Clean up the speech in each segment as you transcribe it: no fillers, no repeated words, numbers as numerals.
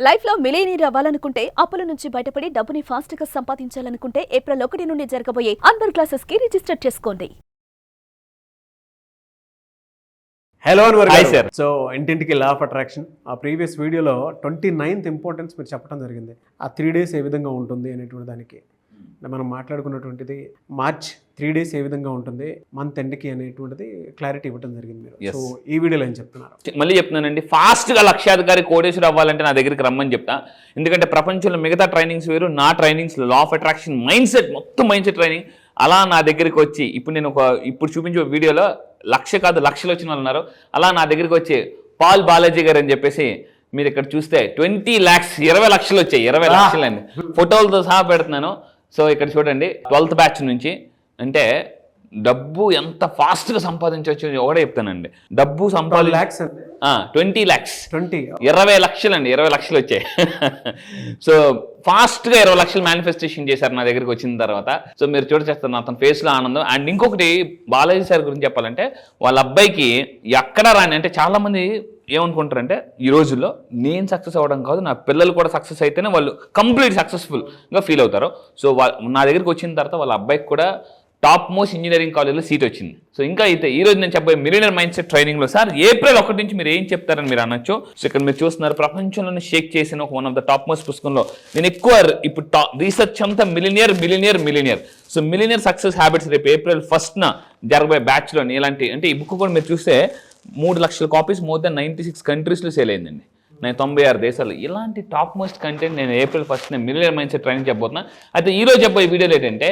Life లో millionaire అవ్వాలనుకుంటే అప్పుల నుంచి బయటపడి డబ్బుని ఫాస్ట్ గా సంపాదించాలనుకుంటే ఏప్రిల్ 1 నుండి జరగబోయే అన్వర్ క్లాసెస్ కి రిజిస్టర్ చేసుకోండి. హలో అన్వర్ హాయ్ గారు. సార్. సో ఇంటింటికి లా ఆఫ్ అట్రాక్షన్ ఆ ప్రీవియస్ వీడియోలో 29th ఇంపార్టెన్స్ మీరు చెప్పడం జరిగింది. ఆ 3 days ఏ విధంగా ఉంటుంది అనేటువంటి దానికి మనం మాట్లాడుకున్నటువంటిది మార్చ్ 3 days ఏ విధంగా ఉంటుంది మంత్ ఎండ్కి అనేటువంటిది క్లారిటీ ఇవ్వడం జరిగింది మీరు. Yes. సో ఈ వీడియోలో ఏం చెప్తున్నారు? మళ్ళీ చెప్తున్నానండి, ఫాస్ట్గా లక్షాధికారి కోటేశ్వర అవ్వాలంటే నా దగ్గరికి రమ్మని చెప్తా. ఎందుకంటే ప్రపంచంలో మిగతా ట్రైనింగ్స్ వేరు, నా trainings law of attraction mind set మొత్తం మైండ్ సెట్ ట్రైనింగ్. అలా నా దగ్గరికి వచ్చి ఇప్పుడు చూపించే వీడియోలో 1,00,000 కాదు లక్షలు వచ్చిన వాళ్ళు ఉన్నారు. అలా నా దగ్గరికి వచ్చి పాల్ బాలాజీ గారు అని చెప్పేసి మీరు ఇక్కడ చూస్తే 20 lakhs 20 లక్షలు వచ్చాయి. 20 లక్షలు అండి, ఫోటోలతో సహా పెడుతున్నాను. సో ఇక్కడ చూడండి 12th బ్యాచ్ నుంచి అంటే డబ్బు ఎంత ఫాస్ట్గా సంపాదించవచ్చు ఒకటే చెప్తానండి. డబ్బు 12 lakhs 20 lakhs 20 20 లక్షలు అండి, 20 లక్షలు వచ్చాయి. సో ఫాస్ట్గా 20 లక్షలు మేనిఫెస్టేషన్ చేశారు నా దగ్గరికి వచ్చిన తర్వాత. సో మీరు చూడచేస్తారు అతని ఫేస్లో ఆనందం. అండ్ ఇంకొకటి బాలాజీ సార్ గురించి చెప్పాలంటే వాళ్ళ అబ్బాయికి ఎక్కడ రాని అంటే చాలామంది ఏమనుకుంటారంటే ఈ రోజుల్లో నేను సక్సెస్ అవ్వడం కాదు, నా పిల్లలు కూడా సక్సెస్ అయితేనే వాళ్ళు కంప్లీట్ సక్సెస్ఫుల్గా ఫీల్ అవుతారు. సో నా దగ్గరికి వచ్చిన తర్వాత వాళ్ళ అబ్బాయికి కూడా టాప్ మోస్ట్ ఇంజనీరింగ్ కాలేజ్లో సీట్ వచ్చింది. సో ఇంకా అయితే ఈ రోజు నేను చెప్పబోయే మిలియనర్ మైండ్ సెట్ ట్రైనింగ్లో సార్ ఏప్రిల్ 1 నుంచి మీరు ఏం చెప్తారని మీరు అనొచ్చు. సో ఇక్కడ మీరు చూస్తున్నారు ప్రపంచంలోనే షేక్ చేసిన one of the top most పుస్తకంలో నేను ఎక్కువ ఇప్పుడు రీసెర్చ్ అంతా millionaire. So millionaire success habits రేపు ఏప్రిల్ 1న జరగబోయే బ్యాచ్లో ఇలాంటి అంటే ఈ బుక్ కూడా మీరు చూస్తే 3 లక్షల కాపీస్ మోర్ దెన్ 96 కంట్రీస్లో సేల్ అయిందండి. నేను 96 దేశాలు. ఇలాంటి టాప్ మోస్ట్ కంటెంట్ నేను ఏప్రిల్ 1న మిలియనర్ మైండ్ సెట్ ట్రైనింగ్ చెప్పబోతున్నా. అయితే ఈ రోజు చెప్పబోయే వీడియోలో ఏంటంటే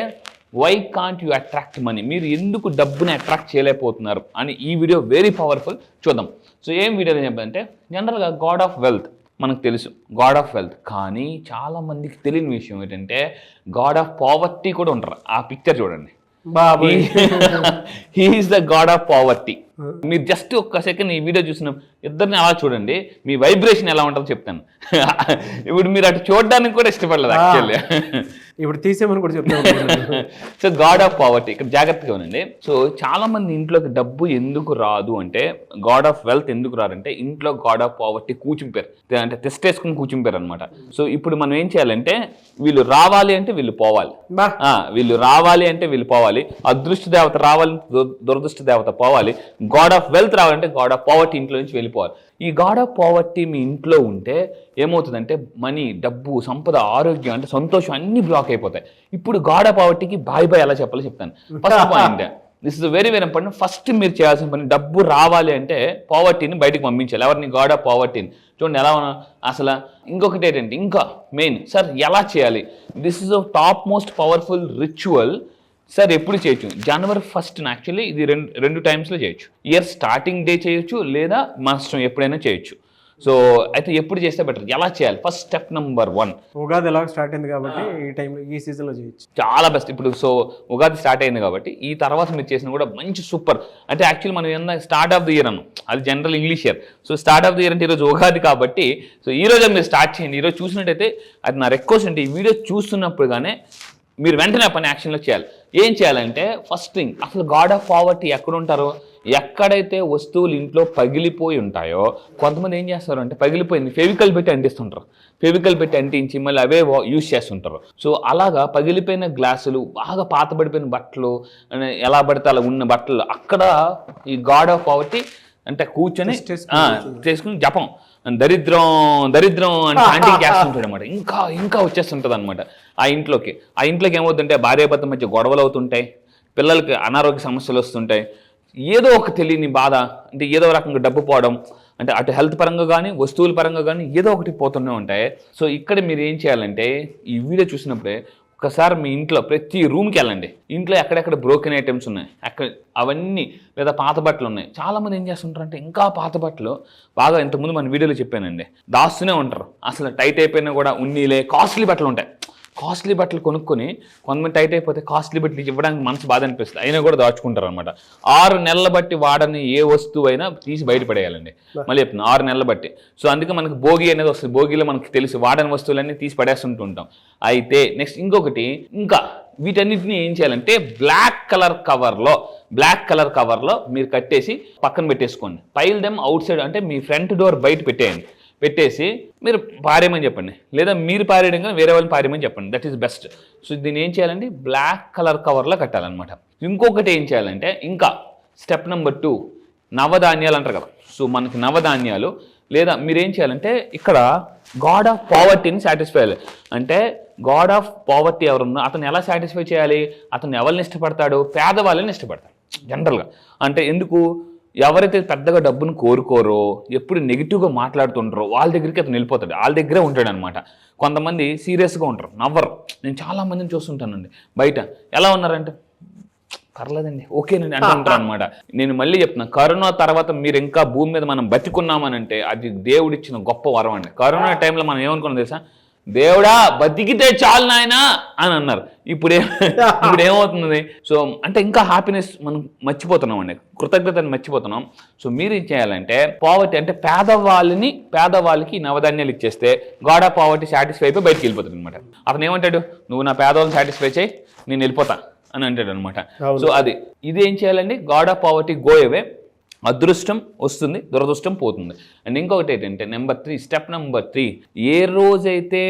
why can't you attract money, మీరు ఎందుకు డబ్బుని అట్రాక్ట్ చేయలేకపోతున్నారు అని ఈ వీడియో వెరీ పవర్ఫుల్. చూద్దాం. సో ఏం వీడియోలో చెప్పాలంటే జనరల్గా గాడ్ ఆఫ్ వెల్త్ మనకు తెలుసు, గాడ్ ఆఫ్ వెల్త్. కానీ చాలా మందికి తెలియని విషయం ఏంటంటే గాడ్ ఆఫ్ పావర్టీ కూడా ఉంటారు. ఆ పిక్చర్ చూడండి, he is the God of poverty. మీరు జస్ట్ ఒక్క సెకండ్ ఈ వీడియో చూసిన ఇద్దరిని అలా చూడండి, మీ వైబ్రేషన్ ఎలా ఉంటుందో చెప్తాను. ఇప్పుడు మీరు అటు చూడడానికి కూడా ఇష్టపడలేదు యాక్చువల్లీ. ఇప్పుడు తీసేమని కూడా చెప్తాను. సో గాడ్ ఆఫ్ పావర్టీ ఇక్కడ జాగ్రత్తగా ఉండండి. సో చాలా మంది ఇంట్లోకి డబ్బు ఎందుకు రాదు అంటే, గాడ్ ఆఫ్ వెల్త్ ఎందుకు రారంటే ఇంట్లో గాడ్ ఆఫ్ పావర్టీ కూర్చుంపారు, అంటే తెస్టేసుకుని కూర్చుంపారు అనమాట. సో ఇప్పుడు మనం ఏం చేయాలంటే వీళ్ళు రావాలి అంటే వీళ్ళు పోవాలి, వీళ్ళు రావాలి అంటే వీళ్ళు పోవాలి. అదృష్ట దేవత రావాలి, దురదృష్ట దేవత పోవాలి. గాడ్ ఆఫ్ వెల్త్ రావాలంటే గాడ్ ఆఫ్ పావర్టీ ఇంట్లో నుంచి వెళ్ళిపోవాలి. ఈ గాడ్ ఆఫ్ పావర్టీ మీ ఇంట్లో ఉంటే ఏమవుతుందంటే మనీ, డబ్బు, సంపద, ఆరోగ్యం అంటే సంతోషం అన్ని బ్లాక్ అయిపోతాయి. ఇప్పుడు గాడ్ ఆఫ్ పావర్టీకి బాయ్ అలా చెప్పాలో చెప్తాను. First point, this is very important. First మీరు చేయాల్సిన పని డబ్బు రావాలి అంటే పావర్టీని బయటకు పంపించాలి. ఎవరిని? గాడ్ ఆఫ్ పావర్టీని. చూడండి ఎలా ఉన్నా అసలు. ఇంకొకటి ఏంటంటే ఇంకా మెయిన్ సార్ ఎలా చేయాలి, this is a top most powerful ritual. Sir ఎప్పుడు చేయొచ్చు? January 1st యాక్చువల్లీ ఇది రెండు టైమ్స్లో చేయొచ్చు. ఇయర్ స్టార్టింగ్ డే చేయొచ్చు లేదా మాస్టర్ ఎప్పుడైనా చేయొచ్చు. సో అయితే ఎప్పుడు చేస్తే బెటర్, ఎలా చేయాలి? ఫస్ట్ స్టెప్ నెంబర్ 1, ఉగాది ఎలా స్టార్ట్ అయింది కాబట్టి ఈ టైంలో ఈ సీజన్లో చేయొచ్చు, చాలా బెస్ట్. ఇప్పుడు సో ఉగాది స్టార్ట్ అయింది కాబట్టి ఈ తర్వాత మీరు చేసిన కూడా మంచి సూపర్. అంటే యాక్చువల్లీ మనం ఏమన్నా స్టార్ట్ ఆఫ్ ది ఇయర్ అన్నాం, అది general English year. So start of the year అంటే ఈరోజు ఉగాది కాబట్టి సో ఈ రోజే మీరు స్టార్ట్ చేయండి. ఈరోజు చూసినట్టయితే అది నా రిక్వెస్ట్. అంటే ఈ వీడియో చూస్తున్నప్పుడుగానే మీరు వెంటనే పని యాక్షన్లో చేయాలి. ఏం చేయాలంటే ఫస్ట్ థింగ్, అసలు గాడ్ ఆఫ్ పావర్టీ ఎక్కడ ఉంటారో, ఎక్కడైతే వస్తువులు ఇంట్లో పగిలిపోయి ఉంటాయో కొంతమంది ఏం చేస్తారు అంటే పగిలిపోయింది ఫెవికల్ పెట్టి అంటిస్తుంటారు. ఫెవికల్ పెట్టి అంటించి మళ్ళీ అవే యూజ్ చేస్తుంటారు. సో అలాగా పగిలిపోయిన గ్లాసులు, బాగా పాతబడిపోయిన బట్టలు, ఎలా పడితే అలా ఉన్న బట్టలు, అక్కడ ఈ గాడ్ ఆఫ్ పావర్టీ అంటే కూర్చొని చేసుకుని జపం దరిద్రం అంటే చాంటింగ్ చేస్తుంటాడు అనమాట. ఇంకా వచ్చేస్తుంటుంది అనమాట ఆ ఇంట్లోకి. ఏమవుతుంటే భార్యాభర్త మధ్య గొడవలు అవుతుంటాయి, పిల్లలకి అనారోగ్య సమస్యలు వస్తుంటాయి, ఏదో ఒక తెలియని బాధ, అంటే ఏదో రకంగా డబ్బు పోవడం, అంటే అటు హెల్త్ పరంగా కానీ వస్తువుల పరంగా కానీ ఏదో ఒకటి పోతూనే ఉంటాయి. సో ఇక్కడ మీరు ఏం చేయాలంటే ఈ వీడియో చూసినప్పుడే ఒకసారి మీ ఇంట్లో ప్రతి రూమ్కి వెళ్ళండి. ఇంట్లో ఎక్కడెక్కడ బ్రోకెన్ ఐటమ్స్ ఉన్నాయి అక్కడ అవన్నీ, లేదా పాత బట్టలు ఉన్నాయి. చాలామంది ఏం చేస్తుంటారు అంటే ఇంకా పాత బట్టలు బాగా ఇంతకుముందు మన వీడియోలో చెప్పానండి దాస్తూనే ఉంటారు. అసలు టైట్ అయిపోయినా కూడా ఉన్నీలే కాస్ట్లీ బట్టలు ఉంటాయి. కాస్ట్లీ బట్టలు కొనుక్కొని కొంతమంది టైట్ అయిపోతే కాస్ట్లీ బట్టలు ఇవ్వడానికి మనసు బాధ అనిపిస్తుంది, అయినా కూడా దాచుకుంటారు అనమాట. 6 నెలల బట్టి వాడని ఏ వస్తువు అయినా తీసి బయటపడేయాలండి. మళ్ళీ చెప్తున్నా 6 నెలల బట్టి. సో అందుకే మనకి భోగి అనేది వస్తుంది. భోగిలో మనకి తెలుసు వాడని వస్తువులన్నీ తీసి పడేస్తుంటూ ఉంటాం. అయితే నెక్స్ట్ ఇంకొకటి, ఇంకా వీటన్నిటిని ఏం చేయాలంటే బ్లాక్ కలర్ కవర్లో మీరు కట్టేసి పక్కన పెట్టేసుకోండి. పైల్ దెమ్ అవుట్ సైడ్, అంటే మీ ఫ్రంట్ డోర్ బయట పెట్టేయండి. పెట్టేసి మీరు పారేయమని చెప్పండి, లేదా మీరు పారేయడం కానీ వేరే వాళ్ళని పారేయమని చెప్పండి. That is best. సో దీన్ని ఏం చేయాలంటే బ్లాక్ కలర్ కవర్లో కట్టాలన్నమాట. ఇంకొకటి ఏం చేయాలంటే ఇంకా స్టెప్ నెంబర్ 2 నవధాన్యాలు అంటారు కదా. సో మనకి నవధాన్యాలు లేదా మీరేం చేయాలంటే ఇక్కడ గాడ్ ఆఫ్ పావర్టీని సాటిస్ఫై చేయాలి. అంటే గాడ్ ఆఫ్ పావర్టీ ఎవరున్నా అతను ఎలా సాటిస్ఫై చేయాలి? అతను ఎవరిని ఇష్టపడతాడు? పేదవాళ్ళని ఇష్టపడతాడు జనరల్గా. అంటే ఎందుకు? ఎవరైతే పెద్దగా డబ్బును కోరుకోరో, ఎప్పుడు నెగిటివ్గా మాట్లాడుతుంటారో వాళ్ళ దగ్గరికి అతను వెళ్ళిపోతాడు, వాళ్ళ దగ్గరే ఉంటాడు అనమాట. కొంతమంది సీరియస్గా ఉంటారు, నవ్వరు. నేను చాలా మందిని చూస్తుంటానండి బయట, ఎలా ఉన్నారంటే పర్లేదండి ఓకేనండి అంటుంటారు అనమాట. నేను మళ్ళీ చెప్తున్నా, కరోనా తర్వాత మీరు ఇంకా భూమి మీద మనం బతికున్నామనంటే అది దేవుడిచ్చిన గొప్ప వరం అండి. కరోనా టైంలో మనం ఏమనుకున్నాం తెలుసా? దేవుడా బతికితే చాలు నాయనా అని అన్నారు. ఇప్పుడు ఏమవుతుంది? సో అంటే ఇంకా హ్యాపీనెస్ మనం మర్చిపోతున్నాం అండి, కృతజ్ఞతని మర్చిపోతున్నాం. సో మీరు ఏం చేయాలంటే పావర్టీ అంటే పేదవాళ్ళకి నవధాన్యాలు ఇచ్చేస్తే గాడ్ ఆఫ్ పావర్టీ సాటిస్ఫై అయిపోయి బయటికి వెళ్ళిపోతుంది అనమాట. అతను ఏమంటాడు? నువ్వు నా పేదవాళ్ళని సాటిస్ఫై చేయి, నేను వెళ్ళిపోతా అని అంటాడు అనమాట. సో ఇది ఏం చేయాలండి? God of poverty go away, అదృష్టం వస్తుంది, దురదృష్టం పోతుంది. అండ్ ఇంకొకటి ఏంటంటే స్టెప్ నెంబర్ 3 ఏ రోజైతే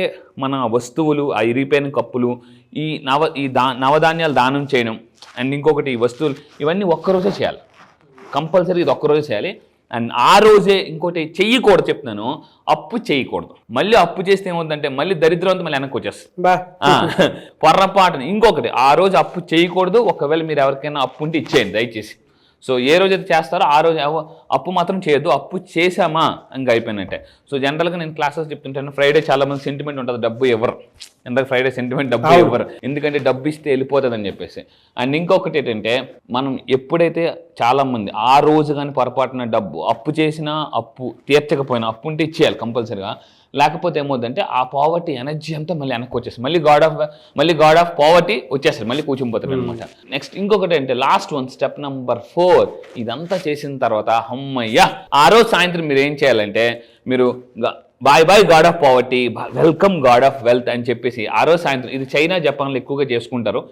మన వస్తువులు, ఆ ఇరిగిపోయిన కప్పులు, ఈ నవధాన్యాలు దానం చేయడం, అండ్ ఇంకొకటి ఈ వస్తువులు ఇవన్నీ ఒక్కరోజే చేయాలి, కంపల్సరీ ఇది ఒక్కరోజే చేయాలి. అండ్ ఆ రోజే ఇంకోటి చెయ్యకూడదు చెప్తున్నాను, అప్పు చేయకూడదు. మళ్ళీ అప్పు చేస్తే ఏమవుతుందంటే మళ్ళీ దరిద్రం అంతా మళ్ళీ వెనక్కి వచ్చేస్తుంది పొర్రపాటుని. ఇంకొకటి ఆ రోజు అప్పు చేయకూడదు. ఒకవేళ మీరు ఎవరికైనా అప్పు ఉంటే ఇచ్చేయండి దయచేసి. సో ఏ రోజైతే చేస్తారో ఆ రోజు అప్పు మాత్రం చేయొద్దు. అప్పు చేసామా ఇంకా అయిపోయినట్టే. సో జనరల్గా నేను క్లాసెస్ చెప్తుంటాను, ఫ్రైడే చాలా మంది సెంటిమెంట్ ఉంటుంది, డబ్బు ఎవరు ఎందుకు ఫ్రైడే సెంటిమెంట్, డబ్బు ఎవరు, ఎందుకంటే డబ్బు ఇస్తే వెళ్ళిపోతుంది అని చెప్పేసి. అండ్ ఇంకొకటి ఏంటంటే మనం ఎప్పుడైతే చాలా మంది ఆ రోజు కానీ పొరపాటున డబ్బు అప్పు చేసినా, అప్పు తీర్చకపోయినా, అప్పు ఉంటే ఇచ్చేయాలి కంపల్సరీగా. లేకపోతే ఏమవుతుందంటే ఆ పావర్టీ ఎనర్జీ అంతా మళ్ళీ వెనక్కి వచ్చేస్తుంది, మళ్ళీ గాడ్ ఆఫ్ పావర్టీ వచ్చేస్తారు, మళ్ళీ కూర్చుంపోతారు అనమాట. నెక్స్ట్ ఇంకొకటి అంటే లాస్ట్ వన్ స్టెప్ నెంబర్ 4 ఇదంతా చేసిన తర్వాత అమ్మయ్య ఆ రోజు సాయంత్రం మీరు ఏం చేయాలంటే మీరు bye god of poverty, welcome god of wealth అని చెప్పేసి ఆ రోజు సాయంత్రం, ఇది చైనా జపాన్లో ఎక్కువగా చేసుకుంటారు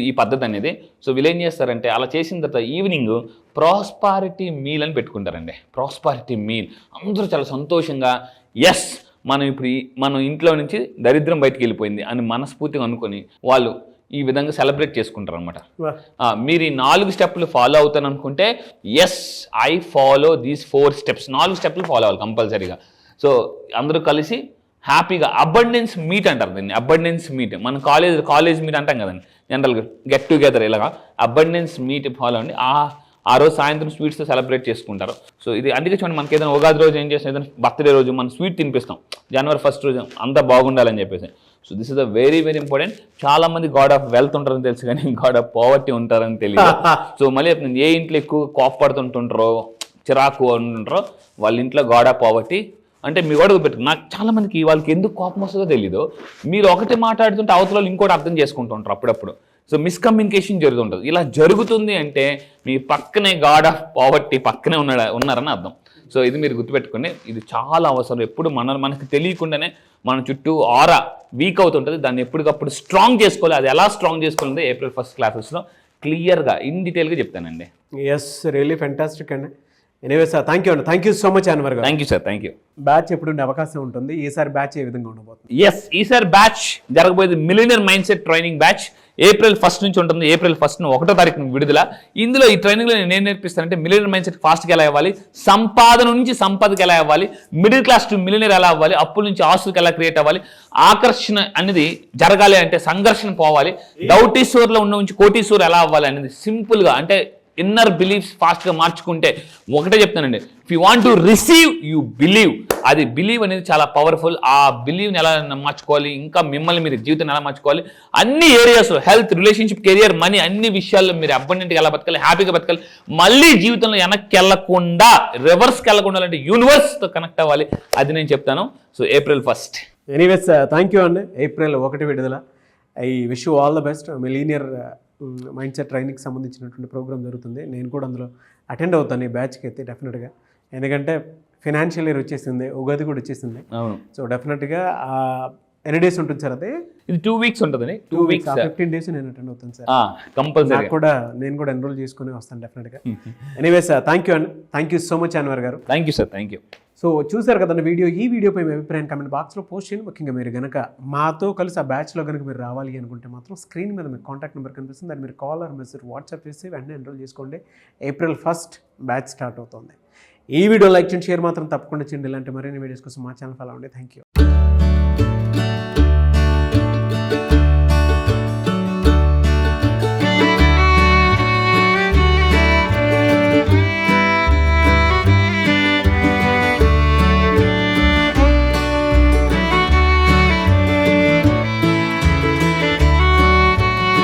ఈ పద్ధతి అనేది. సో వీళ్ళు ఏం చేస్తారంటే అలా చేసిన తర్వాత ఈవినింగ్ ప్రాస్పారిటీ మీల్ అని పెట్టుకుంటారండి. ప్రాస్పారిటీ మీల్ అందరూ చాలా సంతోషంగా ఎస్ మనం ఇంట్లో నుంచి దరిద్రం బయటికి వెళ్ళిపోయింది అని మనస్ఫూర్తిగా అనుకొని వాళ్ళు ఈ విధంగా సెలబ్రేట్ చేసుకుంటారు అనమాట. మీరు ఈ 4 స్టెప్లు ఫాలో అవుతాను అనుకుంటే yes I follow these 4 steps, 4 స్టెప్లు ఫాలో అవ్వాలి కంపల్సరీగా. సో అందరూ కలిసి హ్యాపీగా అబండెన్స్ మీట్ అంటారు దీన్ని, అబండెన్స్ మీట్. మన కాలేజ్ మీట్ అంటాం కదండి జనరల్గా, గెట్ టుగెదర్ ఇలాగా అబండెన్స్ మీట్ ఫాలో అండి. ఆ రోజు సాయంత్రం స్వీట్స్తో సెలబ్రేట్ చేసుకుంటారు. సో ఇది అందుకే చూడండి, మనకి ఏదైనా ఉగాది రోజు ఏం చేస్తాం, ఏదైనా బర్త్డే రోజు మనం స్వీట్ తినిపిస్తాం, జనవరి 1 రోజు అంతా బాగుండాలని చెప్పేసి. So this is the very very important. చాలా మంది గాడ్ ఆఫ్ వెల్త్ ఉంటారని తెలుసు కానీ గాడ్ ఆఫ్ పావర్టీ ఉంటారని తెలియదు. సో మళ్ళీ ఏ ఇంట్లో ఎక్కువ కోపపడుతుంటుంటారో, చిరాకు అంటుంటారో వాళ్ళ ఇంట్లో గాడ్ ఆఫ్ పావర్టీ అంటే మీ కూడా పెట్టు. నాకు చాలా మందికి వాళ్ళకి ఎందుకు కోపం వస్తుందో తెలీదు, మీరు ఒకటి మాట్లాడుతుంటే అవతల వాళ్ళు ఇంకోటి అర్థం చేసుకుంటుంటారు అప్పుడప్పుడు. సో మిస్కమ్యూనికేషన్ జరుగుతుంటుంది. ఇలా జరుగుతుంది అంటే మీ పక్కనే గాడ్ ఆఫ్ పావర్టీ పక్కనే ఉన్నారని అర్థం. సో ఇది మీరు గుర్తుపెట్టుకోండి, ఇది చాలా అవసరం. ఎప్పుడు మనకు తెలియకుండానే మన చుట్టూ ఆరా వీక్ అవుతుంటుంది, దాన్ని ఎప్పటికప్పుడు స్ట్రాంగ్ చేసుకోవాలి. అది ఎలా స్ట్రాంగ్ చేసుకోవాలంటే April 1 క్లాసెస్లో క్లియర్గా ఇన్ డీటెయిల్గా చెప్తానండి. ఎస్ రియలీ ఫెంటాస్టిక్ అండి. ఎనీవే సార్ థ్యాంక్ యూ అండి, thank you so much Anwar గారు. Thank you sir, thank you. Batch ఎప్పుడు ఉండే అవకాశం ఉంటుంది? ఈసారి బ్యాచ్ ఏ విధంగా ఉండబోతుంది? ఎస్ ఈసారి బ్యాచ్ జరగబోయేది millionaire mind set training batch. April 1 నుంచి ఉంటుంది. April 1 1వ తారీఖున విడుదల. ఇందులో ఈ ట్రైనింగ్లో నేను ఏం నేర్పిస్తానంటే మిలియనర్ మైండ్ సెట్ ఫాస్ట్గా ఎలా అవ్వాలి, సంపాదన నుంచి సంపదకి ఎలా అవ్వాలి, మిడిల్ క్లాస్ టు మిలియనర్ ఎలా అవ్వాలి, అప్పుల నుంచి ఆస్తులకు ఎలా క్రియేట్ అవ్వాలి, ఆకర్షణ అనేది జరగాలి అంటే సంఘర్షణ పోవాలి, డౌటీశ్వర్లో ఉన్న నుంచి కోటీశ్వర్ ఎలా అవ్వాలి అనేది సింపుల్గా అంటే ఇన్నర్ బిలీఫ్స్ ఫాస్ట్గా మార్చుకుంటే ఒకటే చెప్తానండి, if you want to receive you believe. అది బిలీవ్ అనేది చాలా పవర్ఫుల్. ఆ బిలీవ్ని ఎలా మార్చుకోవాలి, ఇంకా మిమ్మల్ని మీరు జీవితాన్ని ఎలా మార్చుకోవాలి, అన్ని ఏరియాస్లో హెల్త్, రిలేషన్షిప్, కెరియర్, మనీ, అన్ని విషయాల్లో మీరు అబండెంట్గా ఎలా బతకాలి, హ్యాపీగా బతకాలి, మళ్ళీ జీవితంలో వెనక్కి వెళ్లకుండా రివర్స్కి వెళ్లకుండా అంటే యూనివర్స్తో కనెక్ట్ అవ్వాలి, అది నేను చెప్తాను. So April 1. Anyways thank you అండి. April 1 విడుదల. I wish you all the best. Millionaire mind set ట్రైనింగ్కి సంబంధించినటువంటి ప్రోగ్రామ్ జరుగుతుంది. నేను కూడా అందులో అటెండ్ అవుతాను ఈ బ్యాచ్కి అయితే డెఫినెట్గా. ఎందుకంటే ఫైనాన్షియల్ ఇయర్ వచ్చేసింది, ఉగాది కూడా వచ్చేసింది. అవును. సో డెఫినెట్గా ఎన్ని డేస్ ఉంటుంది సార్ అది? ఇది 2 weeks ఉంటుందండి. 2 weeks 15 డేస్ నేను అటెండ్ అవుతాను సార్. కంపల్సరీ. నేను కూడా ఎన్రోల్ చేసుకుని వస్తాను డెఫినెట్గా. ఎనీవేస్ థ్యాంక్ యూ అండి, thank you so much Anwar గారు. Thank you sir, thank you. So చూసారు కదండి వీడియో. ఈ వీడియోపై మీ అభిప్రాయం కామెంట్ బాక్స్లో పోస్ట్ చేయండి. ముఖ్యంగా మీరు కనుక మాతో కలిసి ఆ బ్యాచ్లో కనుక మీరు రావాలి అనుకుంటే మాత్రం స్క్రీన్ మీద మీకు కాంటాక్ట్ నెంబర్ కనిపిస్తుంది, దాన్ని మీరు కాల్ ఆర్ మెసేజ్ వాట్సాప్ చేసి వెంటనే ఎన్రోల్ చేసుకోండి. April 1st బ్యాచ్ స్టార్ట్ అవుతుంది. ఈ వీడియో లైక్ చేయండి, షేర్ మాత్రం తప్పకుండా చేయండి. ఇలాంటి మరిన్ని వీడియోస్ కోసం మా ఛానల్ ఫాలో అవ్వండి. Thank you.